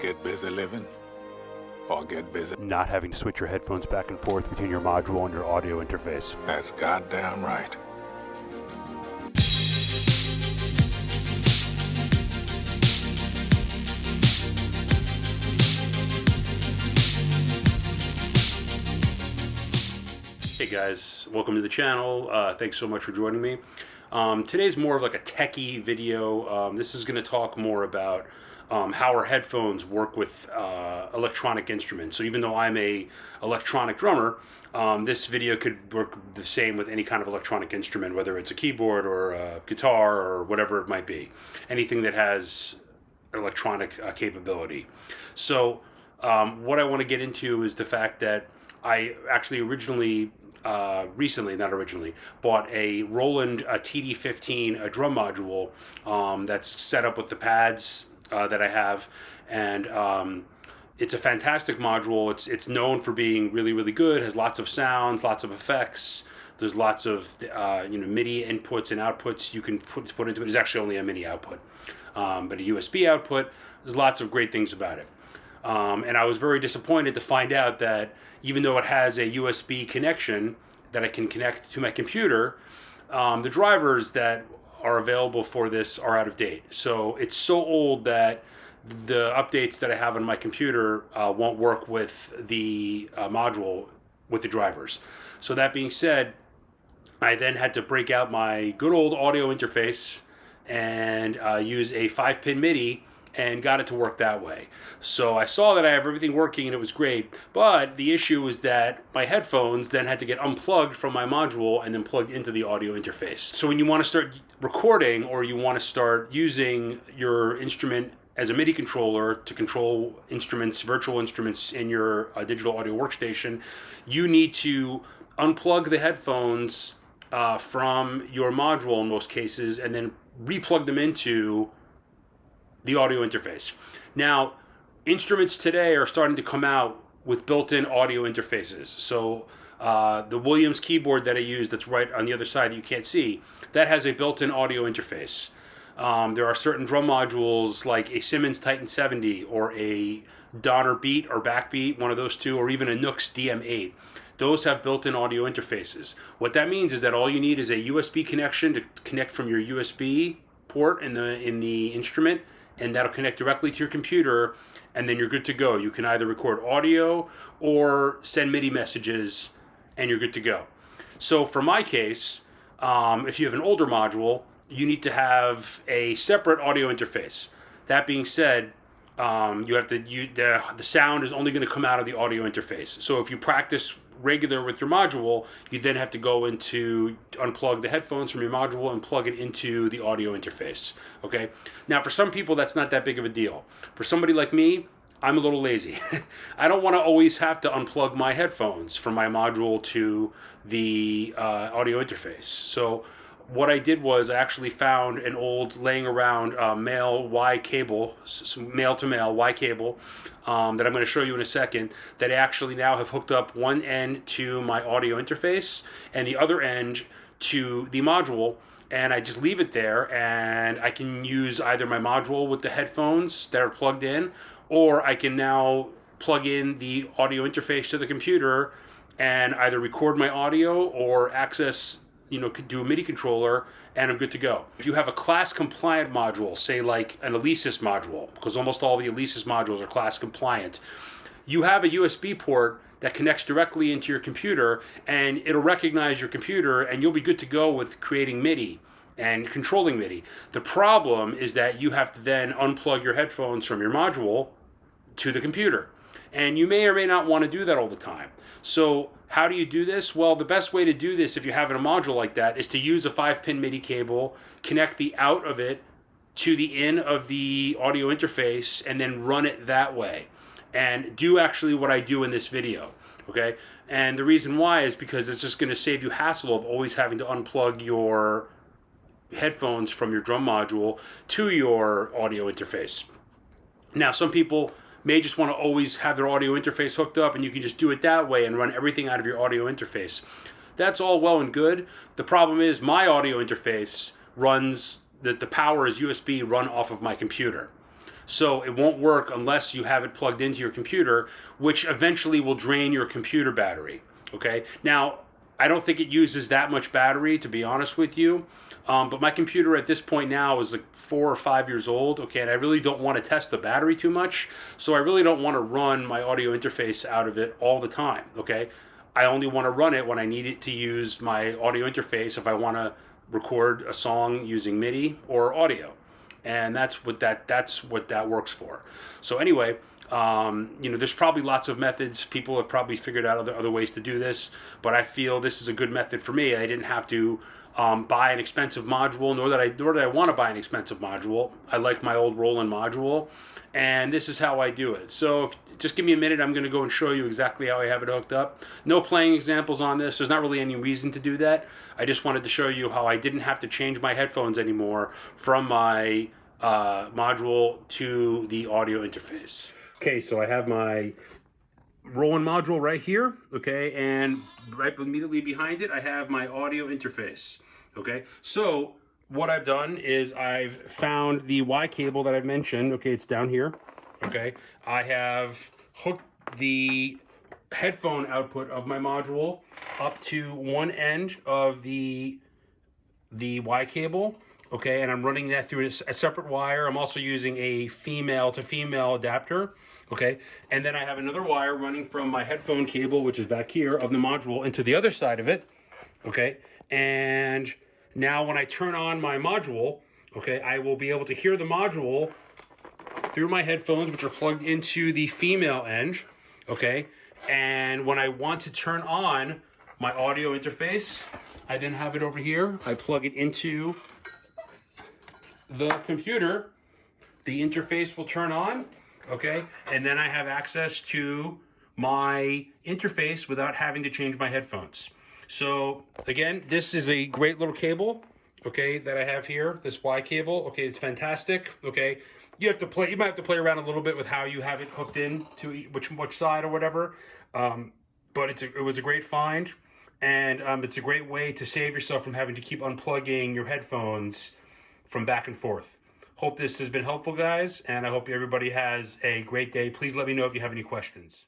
Get busy living or get busy. Not having to switch your headphones back and forth between your module and your audio interface. That's goddamn right. Hey guys, welcome to the channel. Thanks so much for joining me. Today's more of like a techie video. This is going to talk more about how our headphones work with electronic instruments. So even though I'm a electronic drummer, this video could work the same with any kind of electronic instrument, whether it's a keyboard or a guitar or whatever it might be. Anything that has electronic capability. So what I want to get into is the fact that I actually recently bought a Roland TD15 drum module that's set up with the pads that I have, and it's a fantastic module. It's known for being really good. Has lots of sounds, lots of effects. There's lots of MIDI inputs and outputs you can put into it. It's actually only a MIDI output, but a USB output. There's lots of great things about it. And I was very disappointed to find out that even though it has a USB connection that I can connect to my computer, the drivers that are available for this are out of date. So it's so old that the updates that I have on my computer won't work with the module with the drivers. So that being said, I then had to break out my good old audio interface and use a 5-pin MIDI and got it to work that way. So I saw that I have everything working and it was great, but the issue was that my headphones then had to get unplugged from my module and then plugged into the audio interface. So when you want to start recording or you want to start using your instrument as a MIDI controller to control instruments, virtual instruments in your digital audio workstation, you need to unplug the headphones from your module in most cases and then replug them into the audio interface. Now, instruments today are starting to come out with built-in audio interfaces. So the Williams keyboard that I use that's right on the other side that you can't see, that has a built-in audio interface. There are certain drum modules like a Simmons Titan 70 or a Donner Beat or Backbeat, one of those two, or even a Nooks DM8. Those have built-in audio interfaces. What that means is that all you need is a USB connection to connect from your USB port in the instrument, and that'll connect directly to your computer, and then you're good to go. You can either record audio or send MIDI messages, and you're good to go. So for my case, if you have an older module, you need to have a separate audio interface. That being said, the sound is only going to come out of the audio interface. So if you practice regular with your module, you then have to go into unplug the headphones from your module and plug it into the audio interface. Okay. Now, for some people, that's not that big of a deal. For somebody like me, I'm a little lazy. I don't want to always have to unplug my headphones from my module to the audio interface. So what I did was I actually found an old laying around male Y cable, male to male Y cable, that I'm going to show you in a second, that I actually now have hooked up one end to my audio interface and the other end to the module, and I just leave it there, and I can use either my module with the headphones that are plugged in, or I can now plug in the audio interface to the computer and either record my audio or access, do a MIDI controller, and I'm good to go. If you have a class compliant module, say like an Alesis module, because almost all the Alesis modules are class compliant, you have a USB port that connects directly into your computer, and it'll recognize your computer, and you'll be good to go with creating MIDI and controlling MIDI. The problem is that you have to then unplug your headphones from your module to the computer, and you may or may not want to do that all the time. So how do you do this? Well, the best way to do this, if you have a module like that, is to use a 5-pin MIDI cable, connect the out of it to the in of the audio interface, and then run it that way. And do actually what I do in this video, okay? And the reason why is because it's just going to save you hassle of always having to unplug your headphones from your drum module to your audio interface. Now, some people may just want to always have their audio interface hooked up, and you can just do it that way and run everything out of your audio interface. That's all well and good. The problem is my audio interface runs, the power is USB run off of my computer. So it won't work unless you have it plugged into your computer, which eventually will drain your computer battery. Okay. Now, I don't think it uses that much battery, to be honest with you. But my computer at this point now is like 4 or 5 years old. Okay. And I really don't want to test the battery too much. So I really don't want to run my audio interface out of it all the time. Okay. I only want to run it when I need it to use my audio interface if I want to record a song using MIDI or audio. And that's what that works for. So anyway, there's probably lots of methods. People have probably figured out other ways to do this, but I feel this is a good method for me. I didn't have to buy an expensive module, nor did I want to buy an expensive module. I like my old Roland module, and this is how I do it. So just give me a minute. I'm going to go and show you exactly how I have it hooked up. No playing examples on this. There's not really any reason to do that. I just wanted to show you how I didn't have to change my headphones anymore from my module to the audio interface. Okay, so I have my Roland module right here, okay, and right immediately behind it, I have my audio interface, okay. So what I've done is I've found the Y cable that I've mentioned, okay, it's down here, okay. I have hooked the headphone output of my module up to one end of the Y cable, okay, and I'm running that through a separate wire. I'm also using a female to female adapter, okay, and then I have another wire running from my headphone cable, which is back here, of the module into the other side of it, okay, and now when I turn on my module, okay, I will be able to hear the module through my headphones, which are plugged into the female end, okay, and when I want to turn on my audio interface, I then have it over here. I plug it into the computer, the interface will turn on, okay, and then I have access to my interface without having to change my headphones. So again, this is a great little cable, okay, that I have here, this Y cable, okay, it's fantastic, okay. You might have to play around a little bit with how you have it hooked in to which side or whatever, but it was a great find, and it's a great way to save yourself from having to keep unplugging your headphones from back and forth. Hope this has been helpful, guys, and I hope everybody has a great day. Please let me know if you have any questions.